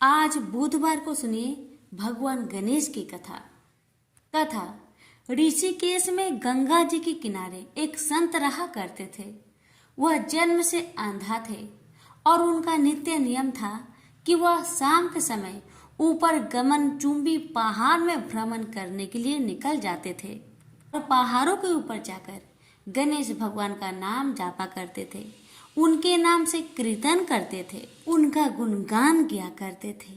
आज बुधवार को सुनिए भगवान गणेश की कथा। कथा ऋषिकेश में गंगा जी के किनारे एक संत रहा करते थे। वह जन्म से अंधा थे और उनका नित्य नियम था कि वह शाम के समय ऊपर गमन चुंबी पहाड़ में भ्रमण करने के लिए निकल जाते थे और पहाड़ों के ऊपर जाकर गणेश भगवान का नाम जापा करते थे, उनके नाम से कीर्तन करते थे, उनका गुणगान किया करते थे।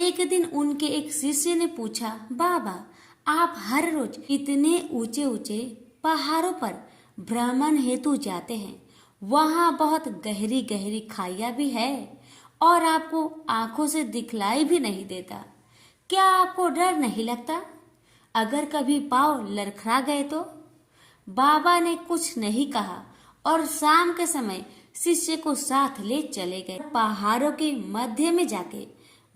एक दिन उनके एक शिष्य ने पूछा, बाबा आप हर रोज इतने ऊंचे ऊंचे पहाड़ों पर भ्रमण हेतु जाते हैं, वहाँ बहुत गहरी गहरी खाइयाँ भी है और आपको आंखों से दिखलाई भी नहीं देता, क्या आपको डर नहीं लगता? अगर कभी पाँव लड़खड़ा गए तो? बाबा ने कुछ नहीं कहा और शाम के समय शिष्य को साथ ले चले गए। पहाड़ों के मध्य में जाके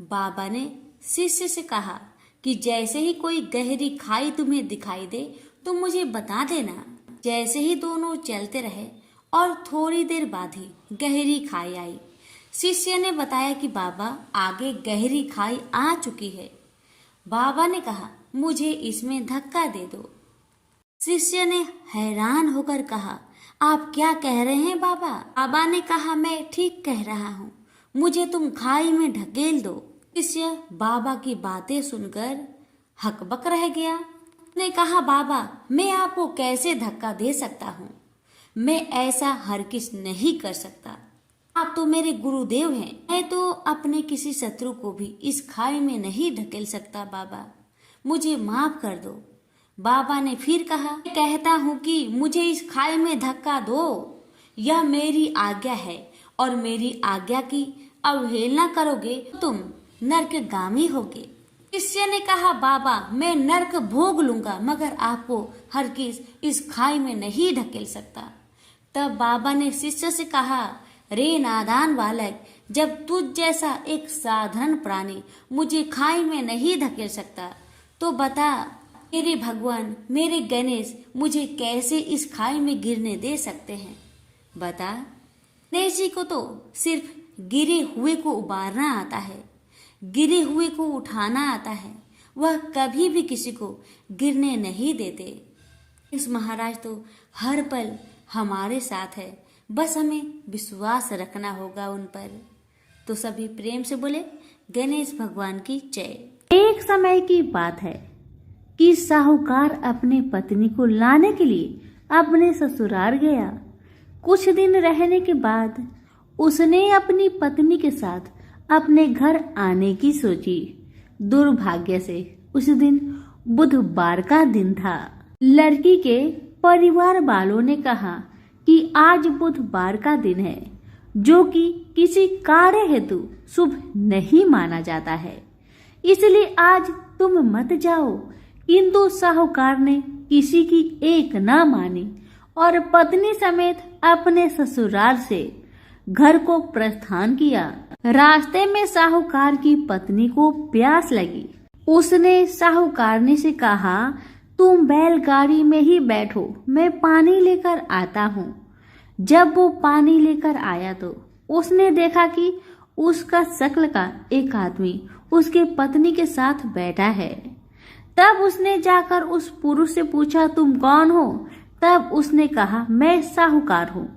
बाबा ने शिष्य से कहा कि जैसे ही कोई गहरी खाई तुम्हें दिखाई दे तो मुझे बता देना। जैसे ही दोनों चलते रहे और थोड़ी देर बाद ही गहरी खाई आई। शिष्य ने बताया कि बाबा आगे गहरी खाई आ चुकी है। बाबा ने कहा मुझे इसमें धक्का दे दो। शिष्य ने हैरान होकर कहा, आप क्या कह रहे हैं बाबा? बाबा ने कहा, मैं ठीक कह रहा हूँ, मुझे तुम खाई में ढकेल दो। शिष्य बाबा की बातें सुनकर हकबक रह गया। उसने कहा, बाबा मैं आपको कैसे धक्का दे सकता हूँ? मैं ऐसा हरगिज नहीं कर सकता। आप तो मेरे गुरुदेव हैं। मैं तो अपने किसी शत्रु को भी इस खाई में नहीं ढकेल सकता। बाबा मुझे माफ कर दो। बाबा ने फिर कहा, कहता हूँ कि मुझे इस खाई में धक्का दो, यह मेरी आज्ञा है और मेरी आज्ञा की अवहेलना करोगे तो तुम नरकगामी होगे। शिष्य ने कहा, बाबा मैं नरक भोग लूंगा मगर आपको हरगिज इस खाई में नहीं ढकेल सकता। तब बाबा ने शिष्य से कहा, रे नादान बालक, जब तुझ जैसा एक साधारण प्राणी मुझे खाई में नहीं धकेल सकता तो बता मेरे भगवान, मेरे गणेश मुझे कैसे इस खाई में गिरने दे सकते हैं? बता। गणेश जी को तो सिर्फ गिरे हुए को उबारना आता है, गिरे हुए को उठाना आता है। वह कभी भी किसी को गिरने नहीं देते। इस महाराज तो हर पल हमारे साथ है, बस हमें विश्वास रखना होगा उन पर। तो सभी प्रेम से बोले गणेश भगवान की जय। एक समय की बात है कि साहूकार अपनी पत्नी को लाने के लिए अपने ससुराल गया। कुछ दिन रहने के बाद उसने अपनी पत्नी के साथ अपने घर आने की सोची। दुर्भाग्य से उस दिन बुधवार का दिन था। लड़की के परिवार वालों ने कहा कि आज बुधवार का दिन है, जो कि किसी कार्य हेतु शुभ नहीं माना जाता है, इसलिए आज तुम मत जाओ। किंतु साहूकार ने किसी की एक ना मानी और पत्नी समेत अपने ससुराल से घर को प्रस्थान किया। रास्ते में साहूकार की पत्नी को प्यास लगी। उसने साहूकारनी से कहा, तुम बैलगाड़ी में ही बैठो, मैं पानी लेकर आता हूँ। जब वो पानी लेकर आया तो उसने देखा कि उसका शक्ल का एक आदमी उसके पत्नी के साथ बैठा है। तब उसने जाकर उस पुरुष से पूछा, तुम कौन हो? तब उसने कहा, मैं साहूकार हूँ।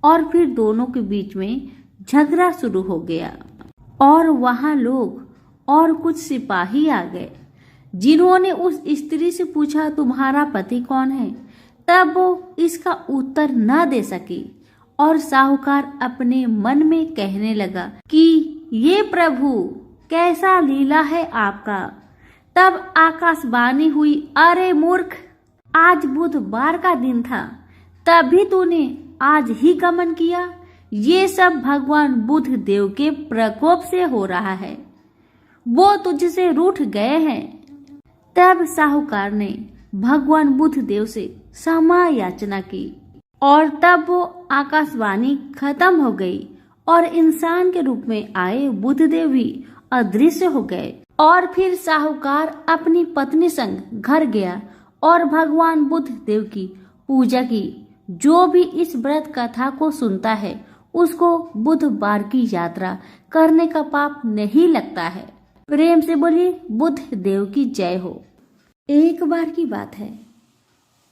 और फिर दोनों के बीच में झगड़ा शुरू हो गया और वहां लोग और कुछ सिपाही आ गए, जिन्होंने उस स्त्री से पूछा, तुम्हारा पति कौन है? तब वो इसका उत्तर न दे सकी और साहूकार अपने मन में कहने लगा कि ये प्रभु कैसा लीला है आपका। तब आकाशवाणी हुई, अरे मूर्ख, आज बुधवार का दिन था, तभी तूने आज ही गमन किया। ये सब भगवान बुध देव के प्रकोप से हो रहा है, वो तुझसे रूठ गए हैं। तब साहूकार ने भगवान बुध देव से क्षमा याचना की और तब वो आकाशवाणी खत्म हो गई और इंसान के रूप में आए बुधदेव भी अदृश्य हो गए। और फिर साहूकार अपनी पत्नी संग घर गया और भगवान बुद्ध देव की पूजा की। जो भी इस व्रत कथा को सुनता है उसको बुधवार की यात्रा करने का पाप नहीं लगता है। प्रेम से बोलिए बुद्ध देव की जय हो। एक बार की बात है,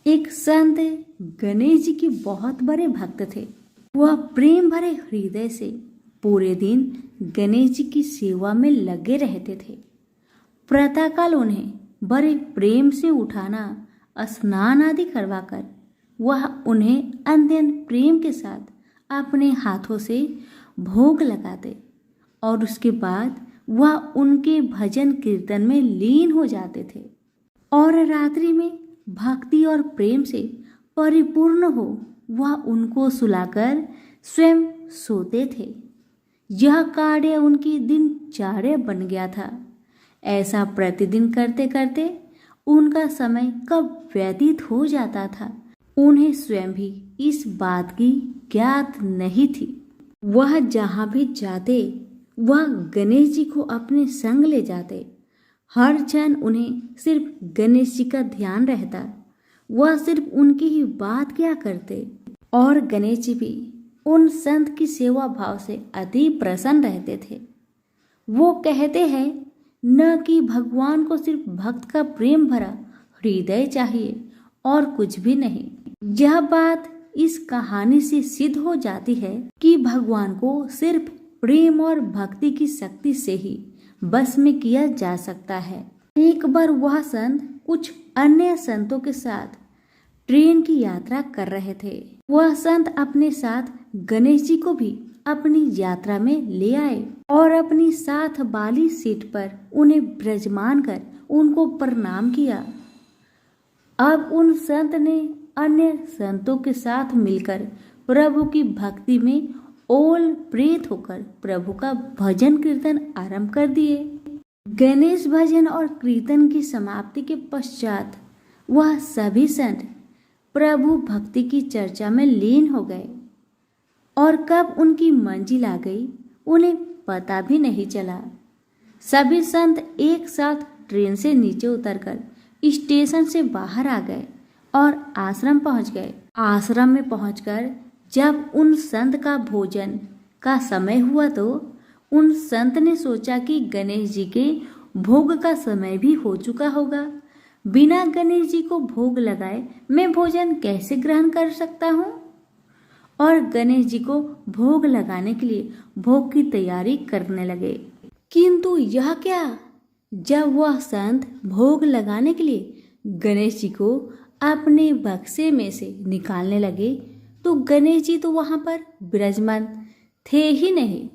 एक संत गणेश जी के बहुत बड़े भक्त थे। वह प्रेम भरे हृदय से पूरे दिन गणेश जी की सेवा में लगे रहते थे। प्रातःकाल उन्हें बड़े प्रेम से उठाना, स्नान आदि करवाकर वह उन्हें अत्यंत प्रेम के साथ अपने हाथों से भोग लगाते और उसके बाद वह उनके भजन कीर्तन में लीन हो जाते थे और रात्रि में भक्ति और प्रेम से परिपूर्ण हो वह उनको सुलाकर स्वयं सोते थे। यह कार्य उनकी दिनचर्या बन गया था। ऐसा प्रतिदिन करते करते उनका समय कब व्यतीत हो जाता था उन्हें स्वयं भी इस बात की ज्ञात नहीं थी। वह जहाँ भी जाते वह गणेश जी को अपने संग ले जाते। हर क्षण उन्हें सिर्फ गणेश जी का ध्यान रहता। वह सिर्फ उनकी ही बात किया करते और गणेश जी भी उन संत की सेवा भाव से अति प्रसन्न रहते थे। वो कहते हैं न कि भगवान को सिर्फ भक्त का प्रेम भरा हृदय चाहिए और कुछ भी नहीं। यह बात इस कहानी से सिद्ध हो जाती है कि भगवान को सिर्फ प्रेम और भक्ति की शक्ति से ही बस में किया जा सकता है। एक बार वह संत कुछ अन्य संतों के साथ ट्रेन की यात्रा कर रहे थे। वह संत अपने साथ गणेश जी को भी अपनी यात्रा में ले आए और अपनी साथ वाली सीट पर उन्हें विराजमान कर उनको प्रणाम किया। अब उन संत ने अन्य संतों के साथ मिलकर प्रभु की भक्ति में ओल प्रेत होकर प्रभु का भजन कीर्तन आरंभ कर दिए। गणेश भजन और कीर्तन की समाप्ति के पश्चात वह सभी संत प्रभु भक्ति की चर्चा में लीन हो गए और कब उनकी मंजिल आ गई उन्हें पता भी नहीं चला। सभी संत एक साथ ट्रेन से नीचे उतरकर स्टेशन से बाहर आ गए और आश्रम पहुंच गए। आश्रम में पहुंचकर जब उन संत का भोजन का समय हुआ तो उन संत ने सोचा कि गणेश जी के भोग का समय भी हो चुका होगा। बिना गणेश जी को भोग लगाए मैं भोजन कैसे ग्रहण कर सकता हूँ? और गणेश जी को भोग लगाने के लिए भोग की तैयारी करने लगे। किंतु यह क्या, जब वह संत भोग लगाने के लिए गणेश जी को अपने बक्से में से निकालने लगे तो गणेश जी तो वहां पर विराजमान थे ही नहीं।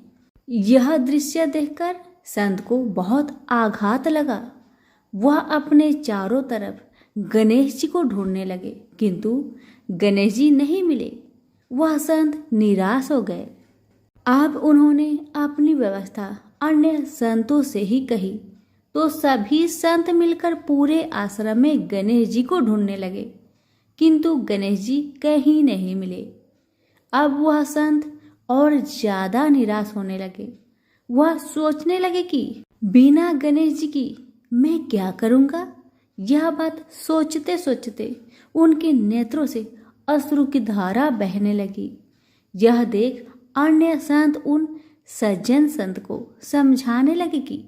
यह दृश्य देखकर संत को बहुत आघात लगा। वह अपने चारों तरफ गणेश जी को ढूंढने लगे किंतु गणेश जी नहीं मिले। वह संत निराश हो गए। अब उन्होंने अपनी व्यवस्था अन्य संतों से ही कही तो सभी संत मिलकर पूरे आश्रम में गणेश जी को ढूंढने लगे किंतु गणेश जी कहीं नहीं मिले। अब वह संत और ज्यादा निराश होने लगे। वह सोचने लगे कि बिना गणेश जी की मैं क्या करूंगा। यह बात सोचते सोचते उनके नेत्रों से अश्रु की धारा बहने लगी। यह देख अन्य संत उन सज्जन संत को समझाने लगे कि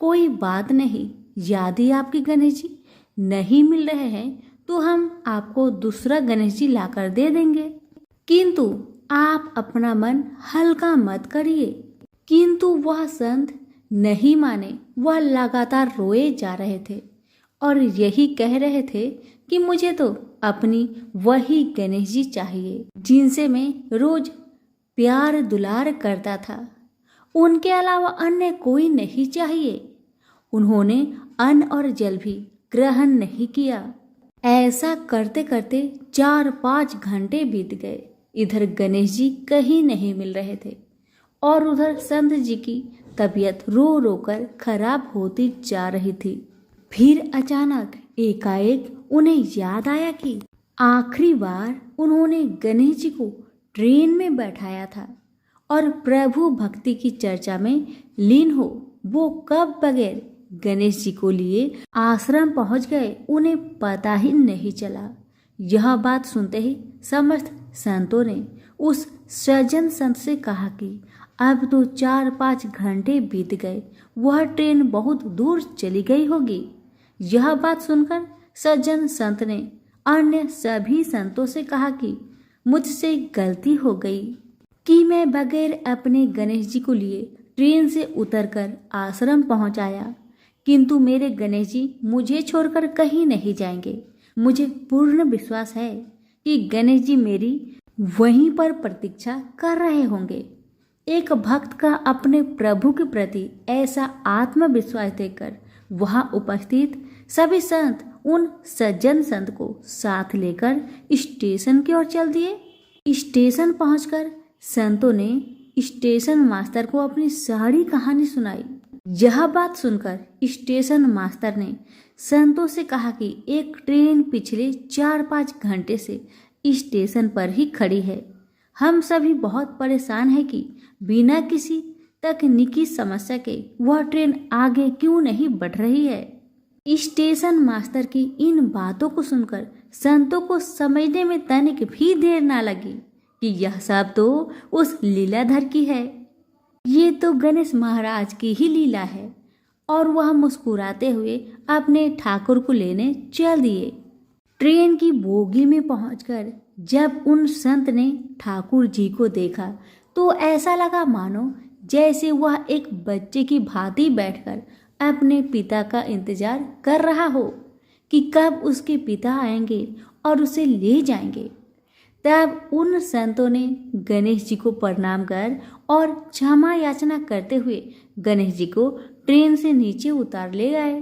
कोई बात नहीं, यदि आपके गणेश जी नहीं मिल रहे हैं तो हम आपको दूसरा गणेश जी लाकर दे देंगे, किंतु आप अपना मन हल्का मत करिए। किंतु वह संत नहीं माने। वह लगातार रोए जा रहे थे और यही कह रहे थे कि मुझे तो अपनी वही गणेश जी चाहिए जिनसे मैं रोज प्यार दुलार करता था। उनके अलावा अन्य कोई नहीं चाहिए। उन्होंने अन्न और जल भी ग्रहण नहीं किया। ऐसा करते करते 4-5 घंटे बीत गए। इधर गणेश जी कहीं नहीं मिल रहे थे और उधर संत जी की तबीयत रो रो कर खराब होती जा रही थी। फिर अचानक एकाएक उन्हें याद आया कि आखिरी बार उन्होंने गणेश जी को ट्रेन में बैठाया था और प्रभु भक्ति की चर्चा में लीन हो वो कब बगैर गणेश जी को लिए आश्रम पहुंच गए उन्हें पता ही नहीं चला। यह बात सुनते ही समस्त संतों ने उस सज्जन संत से कहा कि अब तो 4-5 घंटे बीत गए, वह ट्रेन बहुत दूर चली गई होगी। यह बात सुनकर सज्जन संत ने अन्य सभी संतों से कहा कि मुझसे गलती हो गई कि मैं बगैर अपने गणेश जी को लिए ट्रेन से उतरकर आश्रम पहुंच आया, किंतु मेरे गणेश जी मुझे छोड़कर कहीं नहीं जाएंगे। मुझे पूर्ण विश्वास है कि गणेश जी मेरी वहीं पर प्रतीक्षा कर रहे होंगे। एक भक्त का अपने प्रभु के प्रति ऐसा आत्मविश्वास देखकर वहां उपस्थित सभी संत उन सज्जन संत को साथ लेकर स्टेशन की ओर चल दिए। स्टेशन पहुंचकर संतों ने स्टेशन मास्टर को अपनी सारी कहानी सुनाई। यह बात सुनकर स्टेशन मास्टर ने संतों से कहा कि एक ट्रेन पिछले 4-5 घंटे से स्टेशन पर ही खड़ी है। हम सभी बहुत परेशान हैं कि बिना किसी तकनीकी समस्या के वह ट्रेन आगे क्यों नहीं बढ़ रही है। स्टेशन मास्टर की इन बातों को सुनकर संतों को समझने में तनिक भी देर ना लगी कि यह सब तो उस लीलाधर की है। ये तो गणेश महाराज की ही लीला है। और वह मुस्कुराते हुए अपने ठाकुर को लेने चल दिए। ट्रेन की बोगी में पहुंचकर जब उन संत ने ठाकुर जी को देखा तो ऐसा लगा मानो जैसे वह एक बच्चे की भांति बैठकर अपने पिता का इंतजार कर रहा हो कि कब उसके पिता आएंगे और उसे ले जाएंगे। तब उन संतों ने गणेश जी को प्रणाम कर और क्षमा याचना करते हुए गणेश जी को ट्रेन से नीचे उतार ले गए।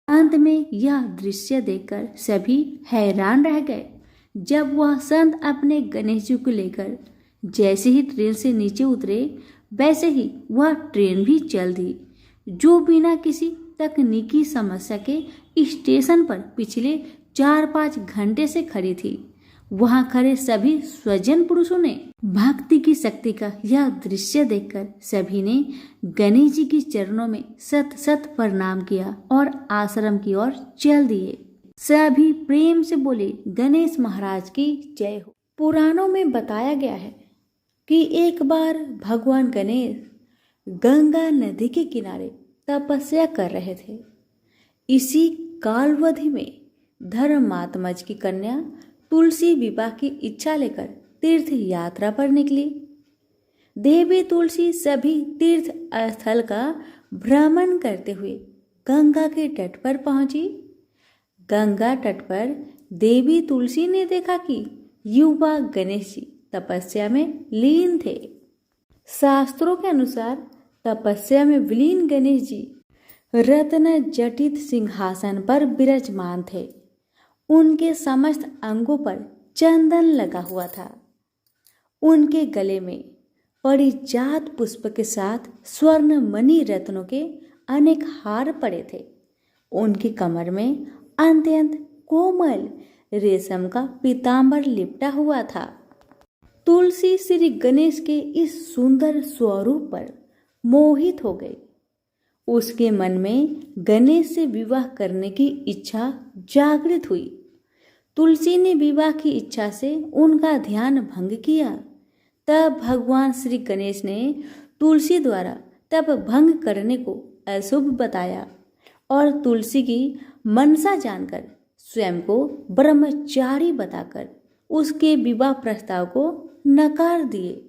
अंत में यह दृश्य देखकर सभी हैरान रह गए। जब वह संत अपने गणेश जी को लेकर जैसे ही ट्रेन से नीचे उतरे वैसे ही वह ट्रेन भी चल दी, जो बिना किसी तकनीकी समस्या के स्टेशन पर पिछले 4-5 घंटे से खड़ी थी। वहां खड़े सभी स्वजन पुरुषों ने भक्ति की शक्ति का यह दृश्य देखकर सभी ने गणेश जी के चरणों में सत सत प्रणाम किया और आश्रम की ओर चल दिए। सभी प्रेम से बोले, गणेश महाराज की जय हो। पुराणों में बताया गया है कि एक बार भगवान गणेश गंगा नदी के किनारे तपस्या कर रहे थे। इसी कालावधि में धर्मात्मज की कन्या तुलसी विवाह की इच्छा लेकर तीर्थ यात्रा पर निकली। देवी तुलसी सभी तीर्थ स्थल का भ्रमण करते हुए गंगा के तट पर पहुंची। गंगा तट पर देवी तुलसी ने देखा कि युवा गणेश जी तपस्या में लीन थे। शास्त्रों के अनुसार तपस्या में विलीन गणेश जी रत्न जटित सिंहासन पर विराजमान थे। उनके समस्त अंगों पर चंदन लगा हुआ था। उनके गले में परिजात पुष्प के साथ स्वर्ण मणि रत्नों के अनेक हार पड़े थे। उनकी कमर में अत्यंत कोमल रेशम का पीतांबर लिपटा हुआ था। तुलसी श्री गणेश के इस सुंदर स्वरूप पर मोहित हो गई। उसके मन में गणेश से विवाह करने की इच्छा जागृत हुई। तुलसी ने विवाह की इच्छा से उनका ध्यान भंग किया। तब भगवान श्री गणेश ने तुलसी द्वारा तप भंग करने को अशुभ बताया और तुलसी की मनसा जानकर स्वयं को ब्रह्मचारी बताकर उसके विवाह प्रस्ताव को नकार दिए।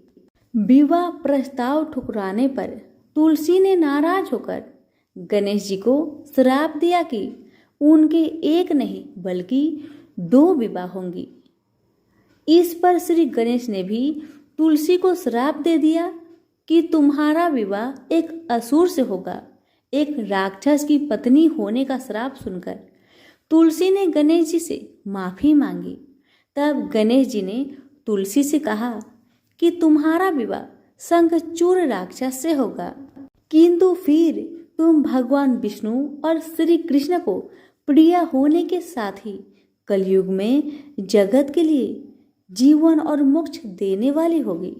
विवाह प्रस्ताव ठुकराने पर तुलसी ने नाराज होकर गणेश जी को श्राप दिया कि उनके एक नहीं बल्कि 2 विवाह होंगी। इस पर श्री गणेश ने भी तुलसी को श्राप दे दिया कि तुम्हारा विवाह एक असुर से होगा। एक राक्षस की पत्नी होने का श्राप सुनकर तुलसी ने गणेश जी से माफी मांगी। तब गणेश जी ने तुलसी से कहा कि तुम्हारा विवाह शंखचूड़ राक्षस से होगा, किंतु फिर तुम भगवान विष्णु और श्री कृष्ण को प्रिय होने के साथ ही कलयुग में जगत के लिए जीवन और मोक्ष देने वाली होगी।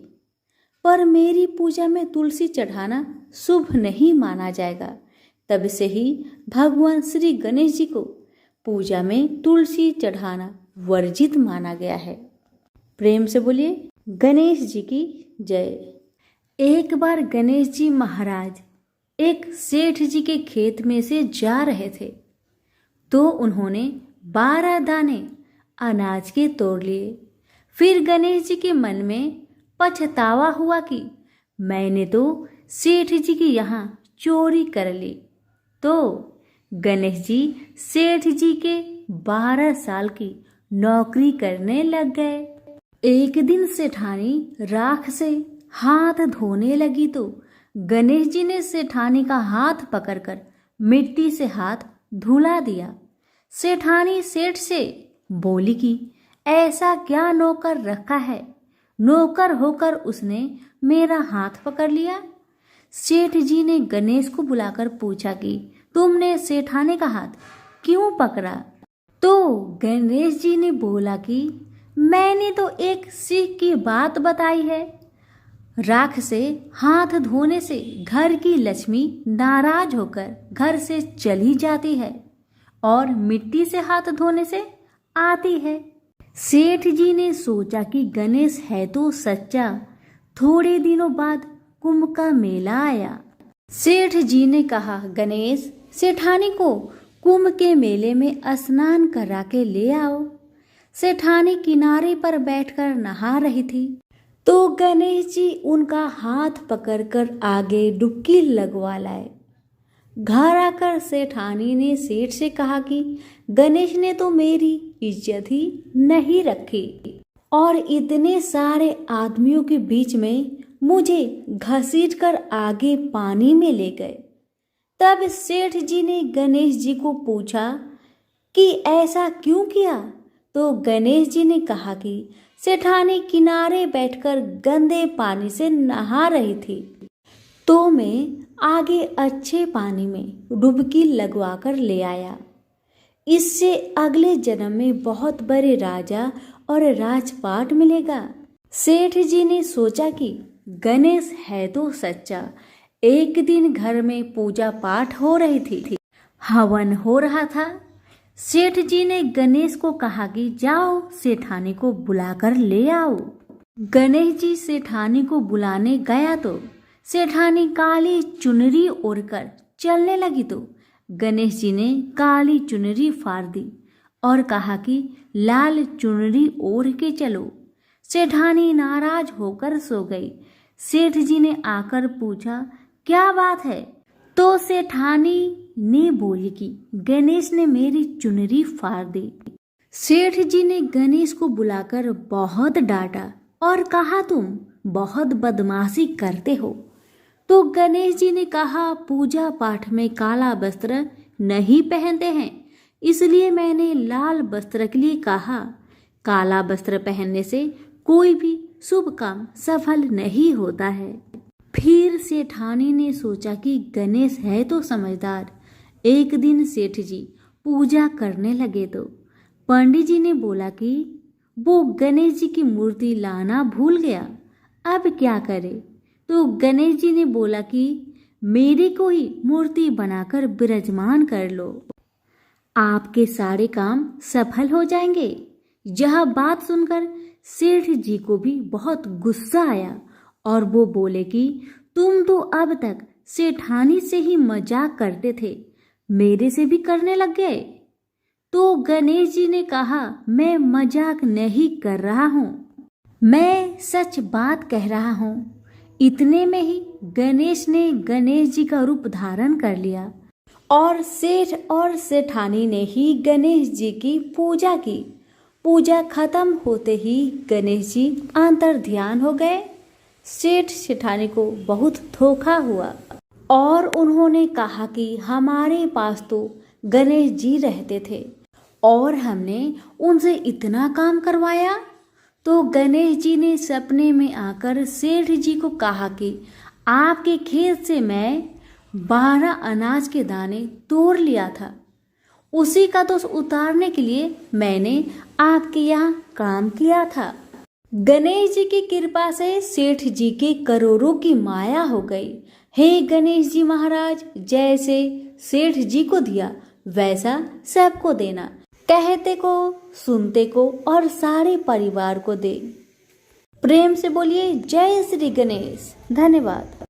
पर मेरी पूजा में तुलसी चढ़ाना शुभ नहीं माना जाएगा। तब से ही भगवान श्री गणेश जी को पूजा में तुलसी चढ़ाना वर्जित माना गया है। प्रेम से बोलिए गणेश जी की जय। एक बार गणेश जी महाराज एक सेठ जी के खेत में से जा रहे थे, तो उन्होंने 12 दाने अनाज के तोड़ लिए। फिर गणेश जी के मन में पछतावा हुआ कि मैंने तो सेठ जी की यहाँ चोरी कर ली। तो गणेश जी सेठ जी के 12 साल की नौकरी करने लग गए। एक दिन सेठानी राख से हाथ धोने लगी तो गणेश जी ने सेठानी का हाथ पकड़कर मिट्टी से हाथ धुला दिया। सेठानी सेठ से बोली कि ऐसा क्या नौकर रखा है, नौकर होकर उसने मेरा हाथ पकड़ लिया। सेठ जी ने गणेश को बुलाकर पूछा कि तुमने सेठानी का हाथ क्यों पकड़ा? तो गणेश जी ने बोला कि मैंने तो एक सीख की बात बताई है। राख से हाथ धोने से घर की लक्ष्मी नाराज होकर घर से चली जाती है और मिट्टी से हाथ धोने से आती है। सेठ जी ने सोचा कि गणेश है तो सच्चा। थोड़े दिनों बाद कुंभ का मेला आया। सेठ जी ने कहा, गणेश सेठानी को कुंभ के मेले में स्नान करा के ले आओ। सेठानी किनारे पर बैठकर नहा रही थी, तो गणेश जी उनका हाथ पकड़कर आगे डुबकी लगवा लाए। घर आकर सेठानी ने सेठ से कहा कि गणेश ने तो मेरी इज्जत ही नहीं रखी और इतने सारे आदमियों के बीच में मुझे घसीटकर आगे पानी में ले गए। तब सेठ जी ने गणेश जी को पूछा कि ऐसा क्यों किया? तो गणेश जी ने कहा कि सेठानी किनारे बैठकर गंदे पानी से नहा रही थी, तो मैं आगे अच्छे पानी में डुबकी लगवाकर ले आया। इससे अगले जन्म में बहुत बड़े राजा और राजपाट मिलेगा। सेठ जी ने सोचा कि गणेश है तो सच्चा। एक दिन घर में पूजा पाठ हो रही थी, हवन हो रहा था। सेठ जी ने गणेश को कहा कि जाओ सेठानी को बुलाकर ले आओ। गणेश जी सेठानी को बुलाने गया तो सेठानी काली चुनरी ओढ़कर चलने लगी, तो गणेश जी ने काली चुनरी फाड़ दी और कहा कि लाल चुनरी ओढ़ के चलो। सेठानी नाराज होकर सो गई। सेठ जी ने आकर पूछा, क्या बात है? तो सेठानी ने बोली कि गणेश ने मेरी चुनरी फाड़ दी। सेठ जी ने गणेश को बुलाकर बहुत डांटा और कहा, तुम बहुत बदमाशी करते हो। तो गणेश जी ने कहा, पूजा पाठ में काला वस्त्र नहीं पहनते हैं, इसलिए मैंने लाल वस्त्र के लिए कहा। काला वस्त्र पहनने से कोई भी शुभ काम सफल नहीं होता है। फिर सेठानी ने सोचा कि गणेश है तो समझदार। एक दिन सेठ जी पूजा करने लगे तो पंडित जी ने बोला कि वो गणेश जी की मूर्ति लाना भूल गया, अब क्या करे? तो गणेश जी ने बोला कि मेरी को ही मूर्ति बनाकर विराजमान कर लो, आपके सारे काम सफल हो जाएंगे। यह बात सुनकर सेठ जी को भी बहुत गुस्सा आया और वो बोले कि तुम तो अब तक सेठानी से ही मजाक करते थे, मेरे से भी करने लग गए। तो गणेश जी ने कहा, मैं मजाक नहीं कर रहा हूँ, मैं सच बात कह रहा हूँ। इतने में ही गणेश ने गणेश जी का रूप धारण कर लिया और सेठ और सेठानी ने ही गणेश जी की पूजा की। पूजा खत्म होते ही गणेश जी अंतर ध्यान हो गए। सेठ सेठानी को बहुत धोखा हुआ और उन्होंने कहा कि हमारे पास तो गणेश जी रहते थे और हमने उनसे इतना काम करवाया। तो गणेश जी ने सपने में आकर सेठ जी को कहा कि आपके खेत से मैं 12 अनाज के दाने तोड़ लिया था, उसी का दोष उतारने के लिए मैंने आपके यहाँ काम किया था। गणेश जी की कृपा से सेठ जी के करोड़ों की माया हो गई। हे गणेश जी महाराज, जैसे सेठ जी को दिया वैसा सबको देना, कहते को सुनते को और सारे परिवार को दे। प्रेम से बोलिए जय श्री गणेश। धन्यवाद।